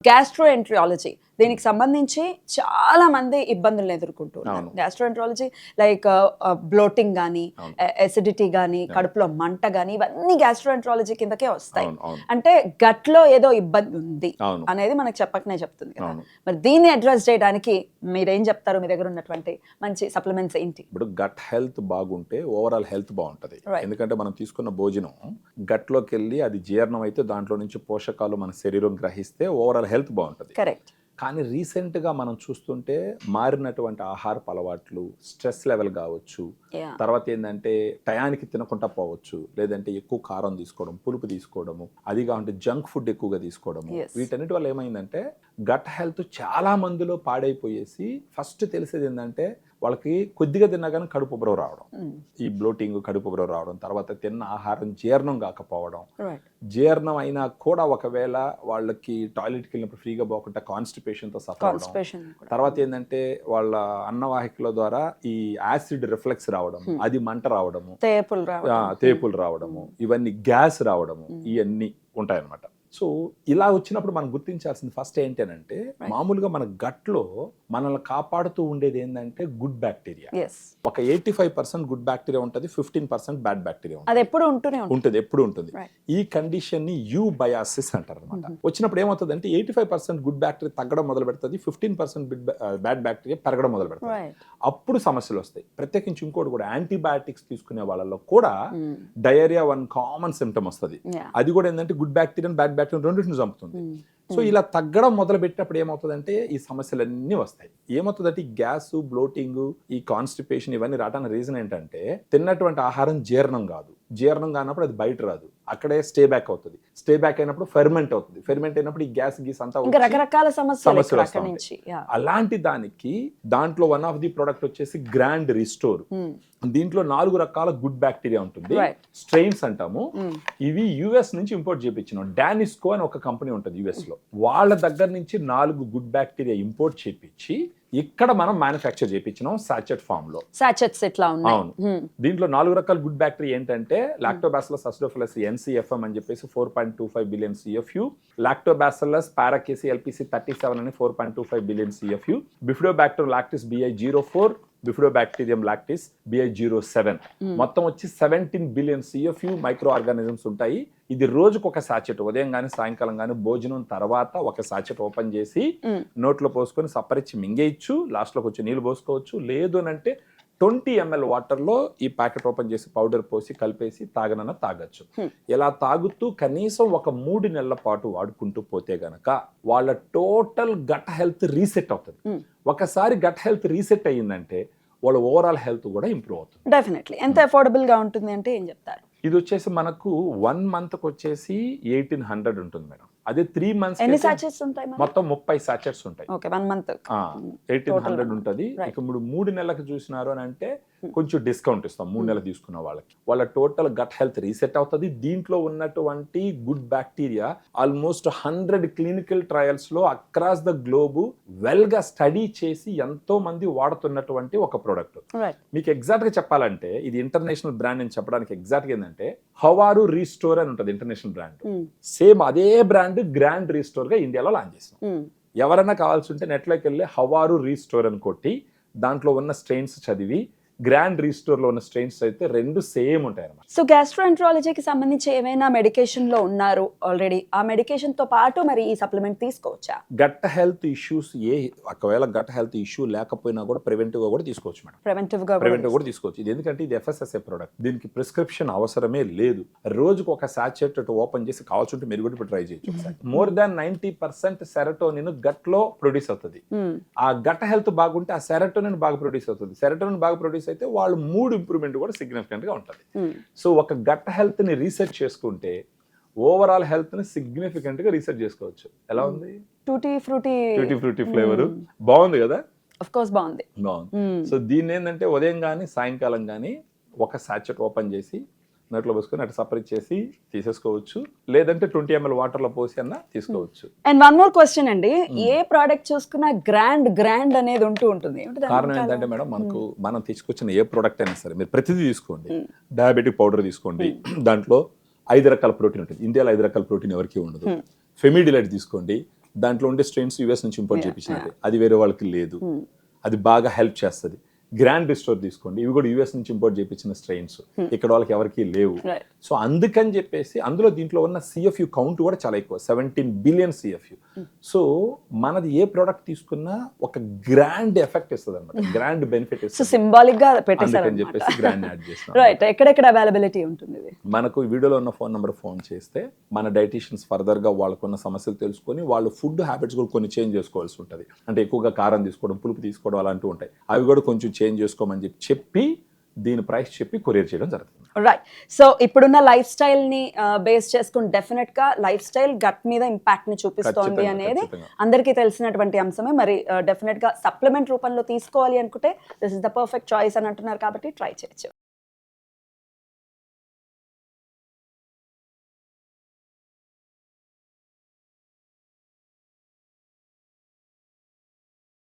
గ్యాస్ట్రోఎంట్రియాలజీ దీనికి సంబంధించి చాలా మంది ఇబ్బందులను ఎదుర్కొంటున్నారు. గ్యాస్ట్రోఎంట్రాలజీ లైక్ బ్లోటింగ్ కానీ, ఎసిడిటీ కానీ, కడుపులో మంట కానీ, ఇవన్నీ గ్యాస్ట్రోఎంట్రాలజీ కిందకే వస్తాయి. అంటే గట్లో ఏదో ఇబ్బంది ఉంది అనేది మనకు చెప్పకనే చెప్తుంది కదా. మరి దీన్ని అడ్రస్ చేయడానికి మీరేం చెప్తారు? మీ దగ్గర ఉన్నటువంటి మంచి సప్లిమెంట్స్ ఏంటి? ఇప్పుడు గట్ హెల్త్ బాగుంటే ఓవరాల్ హెల్త్ బాగుంటది. ఎందుకంటే మనం తీసుకున్న భోజనం గట్లోకి వెళ్ళి అది జీర్ణం అయితే దాంట్లో నుంచి పోషకాలు మన శరీరం గ్రహిస్తే ఓవరాల్ హెల్త్ బాగుంటది. కరెక్ట్. కానీ రీసెంట్గా మనం చూస్తుంటే మారినటువంటి ఆహారపు అలవాట్లు, స్ట్రెస్ లెవెల్ కావచ్చు, తర్వాత ఏంటంటే టయానికి తినకుండా పోవచ్చు, లేదంటే ఎక్కువ కారం తీసుకోవడం, పులుపు తీసుకోవడము, అది కాకుంటే జంక్ ఫుడ్ ఎక్కువగా తీసుకోవడము, వీటన్నిటి వల్ల ఏమైందంటే గట్ హెల్త్ చాలా మందిలో పాడైపోయేసి ఫస్ట్ తెలిసేది ఏంటంటే వాళ్ళకి కొద్దిగా తిన్నా కానీ కడుపు ఉబ్బరం రావడం, ఈ బ్లోటింగ్, కడుపు ఉబ్బరం రావడం, తర్వాత తిన్న ఆహారం జీర్ణం కాకపోవడం, జీర్ణం అయినా కూడా ఒకవేళ వాళ్ళకి టాయిలెట్కి వెళ్ళినప్పుడు ఫ్రీగా పోకుండా కాన్స్టిపేషన్తో సఫర్ అవడం, తర్వాత ఏంటంటే వాళ్ళ అన్నవాహికల ద్వారా ఈ యాసిడ్ రిఫ్లెక్స్ రావడం, అది మంట రావడము, తేపులు రావడము, ఇవన్నీ గ్యాస్ రావడము, ఇవన్నీ ఉంటాయన్నమాట. సో ఇలా వచ్చినప్పుడు మనం గుర్తించాల్సింది ఫస్ట్ ఏంటంటే మామూలుగా మన గట్లో మనల్ని కాపాడుతూ ఉండేది ఏంటంటే గుడ్ బ్యాక్టీరియా. ఒక 85% గుడ్ బ్యాక్టీరియా ఉంటుంది, 15% బ్యాడ్ బ్యాక్టీరియా ఉంటుంది, ఎప్పుడు ఉంటుంది. ఈ కండిషన్ ని యూబయాసిస్ అంటారు అనమాట. వచ్చినప్పుడు ఏమవుతుంది అంటే 85% గుడ్ బ్యాక్టీరియా తగ్గడం మొదలు పెడుతుంది, 15% బ్యాడ్ బ్యాక్టీరియా పెరగడం మొదలు పెడుతుంది. అప్పుడు సమస్యలు వస్తాయి. ప్రత్యేకించి ఇంకోటి కూడా, యాంటీబయాటిక్స్ తీసుకునే వాళ్ళలో కూడా డయేరియా వన్ కామన్ సిమ్టమ్ వస్తుంది. అది కూడా ఏంటంటే గుడ్ బ్యాక్టీరియా బ్యాడ్ బ్యాక్టీరియా రెండింటిని చంపుతుంది. సో ఇలా తగ్గడం మొదలు పెట్టినప్పుడు ఏమవుతుందంటే ఈ సమస్యలన్నీ వస్తాయి. ఏమవుతుందంటే ఈ గ్యాస్, బ్లోటింగ్, ఈ కాన్స్టిపేషన్ ఇవన్నీ రావడానికి రీజన్ ఏంటంటే తిన్నటువంటి ఆహారం జీర్ణం కాదు. జీర్ణం కానప్పుడు అది బయట రాదు, అక్కడే స్టే బ్యాక్ అవుతుంది. స్టే బ్యాక్ అయినప్పుడు ఫెర్మెంట్ అవుతుంది. ఫెర్మెంట్ అయినప్పుడు ఈ గ్యాస్ గీస్ అంతా రకరకాల సమస్యలు వస్తాయి. అలాంటి దానికి దాంట్లో వన్ ఆఫ్ ది ప్రొడక్ట్ వచ్చేసి గ్రాండ్ రిస్టోర్. దీంట్లో 4 రకాల గుడ్ బ్యాక్టీరియా ఉంటుంది, స్ట్రెయిన్స్ అంటాము. ఇవి యుఎస్ నుంచి ఇంపోర్ట్ చేయించినాం. డానిస్కో అని ఒక కంపెనీ ఉంటుంది యుఎస్ లో. వాళ్ళ దగ్గర నుంచి 4 గుడ్ బ్యాక్టీరియా ఇంపోర్ట్ చేయించి ఇక్కడ మనం మ్యానుఫ్యాక్చర్ చేయించినాం సాచెట్ ఫామ్ లో. సాచెట్స్ ఎట్లా ఉన్నాయి? అవును. దీంట్లో 4 రకాల గుడ్ బ్యాక్టీరియా ఏంటంటే లాక్టోబాసిల్లస్ అసిడోఫిలస్ NCFM అని చెప్పేసి 4.25 billion CFU, lactobacillus paracasei LPC 37 అని 4.25 billion CFU, bifidobacter lactis BI04, bifidobacterium lactis BI07, మొత్తం వచ్చి 17 బిలియన్ CFU మైక్రో ఆర్గానిజమ్స్ ఉంటాయి. ఇది రోజుకు ఒక సాచెట్, ఉదయం కానీ సాయంకాలం కానీ భోజనం తర్వాత ఒక సాచెట్ ఓపెన్ చేసి నోట్లో పోసుకొని సప్పరించి మింగేయచ్చు. లాస్ట్లోకి వచ్చి నీళ్ళు పోసుకోవచ్చు. లేదు అని అంటే 20 ml వాటర్లో ఈ ప్యాకెట్ ఓపెన్ చేసి పౌడర్ పోసి కలిపేసి తాగనన్నా తాగొచ్చు. ఇలా తాగుతూ కనీసం ఒక 3 నెలల పాటు వాడుకుంటూ పోతే గనక వాళ్ళ టోటల్ గట్ హెల్త్ రీసెట్ అవుతుంది. ఒకసారి గట్ హెల్త్ రీసెట్ అయ్యిందంటే వాళ్ళ ఓవరాల్ హెల్త్ కూడా ఇంప్రూవ్ అవుతుంది. డెఫినెట్లీ. ఎంత అఫోర్డబుల్ గా ఉంటుంది అంటే ఏం చెప్తారు? ఇది వచ్చేసి మనకు 1 month వచ్చేసి 1800 ఉంటుంది మేడం. అదే 3 months మొత్తం 30 సాచెట్స్ ఉంటాయి. 1800 ఉంటుంది. ఇక 3 నెలలకు చూసినారు అని అంటే కొంచెం డిస్కౌంట్ ఇస్తాం 3 నెలలు తీసుకున్న వాళ్ళకి. వాళ్ళ టోటల్ గట్ హెల్త్ రీసెట్ అవుతుంది. దీంట్లో ఉన్నటువంటి good bacteria almost 100 clinical trials లో అక్రాస్ ద గ్లోబ్ వెల్ గా స్టడీ చేసి ఎంతో మంది వాడుతున్నటువంటి ఒక ప్రోడక్ట్. మీకు ఎగ్జాక్ట్ గా చెప్పాలంటే ఇది ఇంటర్నేషనల్ బ్రాండ్ అని చెప్పడానికి ఎగ్జాక్ట్ గా ఏంటంటే హవారు రీస్టోర్ అని ఉంటుంది ఇంటర్నేషనల్ బ్రాండ్. సేమ్ అదే బ్రాండ్ గ్రాండ్ రీస్టోర్ గా ఇండియాలో లాంచ్ చేసాం. ఎవరైనా కావాల్సి ఉంటే నెట్లోకి వెళ్ళి హవారు రీస్టోర్ అని కొట్టి దాంట్లో ఉన్న స్ట్రెయిన్స్ చదివి గ్రాండ్ రీస్టోర్ లో ఉన్న స్ట్రెయిన్స్ అయితే 2 సేమ్ ఉంటాయి అన్నమాట. సో గ్యాస్ట్రోఎంట్రాలజీకి సంబంధించి ఏమైనా మెడికేషన్ లో ఉన్నారు ఆల్రెడీ, ఆ మెడికేషన్ తో పాటు మరి ఈ సప్లిమెంట్ తీసుకోవచ్చా? గట్ హెల్త్ ఇష్యూస్ ఒకవేళ గట్ హెల్త్ ఇష్యూ లేకపోయినా కూడా ప్రివెంటివ్ గా కూడా తీసుకోవచ్చు మేడం. ప్రివెంటివ్ కూడా తీసుకోవచ్చు. ఇది ఎందుకంటే ఇది FSSA ప్రొడక్ట్, దీనికి ప్రిస్క్రిప్షన్ అవసరమే లేదు. రోజుకు ఒక సాచెట్ ఓపెన్ చేసి కావాల్సి ఉంటే మీరు కూడా ట్రై చేయొచ్చు. మోర్ దాన్ 90% సెరటోనిన్ గట్ లో ప్రొడ్యూస్ అవుతుంది. ఆ గట్ హెల్త్ బాగుంటే ఆ సెరటోనిన్ బాగా ప్రొడ్యూస్ అవుతుంది. సెరటోనిన్ బాగా ప్రొడ్యూస్ అయితే వాళ్ళ మూడ్ ఇంప్రూవ్మెంట్ కూడా సిగ్నిఫికెంట్ గా ఉంటుంది. సో ఒక గట్ హెల్త్ ని రీసెర్చ్ చేసుకుంటే ఓవరాల్ హెల్త్ ని సిగ్నిఫికెంట్ గా రీసెర్చ్ చేసుకోవచ్చు. ఎలా ఉంది? టూటీ ఫ్రూటీ ఫ్లేవర్ బాగుంది కదా? ఆఫ్ కోర్స్ బాగుంది. సో దీన్ని ఏంటంటే ఉదయం కానీ సాయంకాలం కానీ ఒక సాచెట్ ఓపెన్ చేసి నోట్లో పోసుకొని అటు సపరేట్ చేసి తీసేసుకోవచ్చు. లేదంటే 20 ml వాటర్ లో పోసి అన్నా తీసుకోవచ్చు. అండ్ వన్ మోర్ క్వశ్చన్ అండి, ఏ ప్రోడక్ట్ చూసుకున్నా గ్రాండ్ అనేది ఉంటుంది. కారణం ఏంటంటే మేడం మనం తీసుకొచ్చిన ఏ ప్రోడక్ట్ అయినా సరే మీరు ప్రతిదీ తీసుకోండి. డయాబెటిక్ పౌడర్ తీసుకోండి, దాంట్లో 5 రకాల ప్రోటీన్ ఉంటుంది. ఇండియాలో 5 రకాల ప్రోటీన్ ఎవరికి ఉండదు. ఫెమిడిలైట్ తీసుకోండి, దాంట్లో ఉండే స్ట్రెయిన్స్ యూఎస్ నుంచి ఇంపోర్ట్ చేయించినట్టే, అది వేరే వాళ్ళకి లేదు, అది బాగా హెల్ప్ చేస్తుంది. గ్రాండ్ రిస్టోర్ తీసుకోండి, ఇవి కూడా యూఎస్ నుంచి ఇంపోర్ట్ చేయించిన స్ట్రెయిన్స్, ఇక్కడ వాళ్ళకి ఎవరికి లేవు. సో అందుకని చెప్పేసి దీంట్లో ఉన్న సిఎఫ్యు కౌంట్ కూడా చాలా ఎక్కువ, 17 బిలియన్ సిఎఫ్యు. సో మనది ఏ ప్రోడక్ట్ తీసుకున్నా ఒక గ్రాండ్ ఎఫెక్ట్ ఇస్తుంది అనమాట, గ్రాండ్ బెనిఫిట్ ఇస్తుంది. సింబాలిక్ గా పెట్టేశారు అని చెప్పేసి గ్రాండ్ యాడ్ చేస్తాం. రైట్, ఎక్కడెక్కడ అవైలబిలిటీ ఉంటుంది? మనకు వీడియోలో ఉన్న ఫోన్ నెంబర్ ఫోన్ చేస్తే మన డైటీషియన్స్ ఫర్దర్ గా వాళ్ళకున్న సమస్యలు తెలుసుకొని వాళ్ళు ఫుడ్ హ్యాబిట్స్ కూడా కొన్ని చేంజ్ చేసుకోవాల్సి ఉంటుంది. అంటే ఎక్కువగా కారం తీసుకోవడం, పులుపు తీసుకోవడం అలాంటివి ఉంటాయి, అవి కూడా కొంచెం చేంజ్ చేసుకోమని చెప్పి దీని ప్రైస్ చెప్పి కొరియర్ చేయడం జరుగుతుంది. రైట్, సో ఇప్పుడున్న లైఫ్ స్టైల్ ని బేస్ చేసుకుని డెఫినెట్ గా లైఫ్ స్టైల్ గట్ మీద ఇంపాక్ట్ ని చూపిస్తోంది అనేది అందరికీ తెలిసినటువంటి అంశమే. మరి డెఫినెట్ గా సప్లిమెంట్ రూపంలో తీసుకోవాలి అనుకుంటే this is the perfect choice అని అంటున్నారు కాబట్టి ట్రై చేయొచ్చు.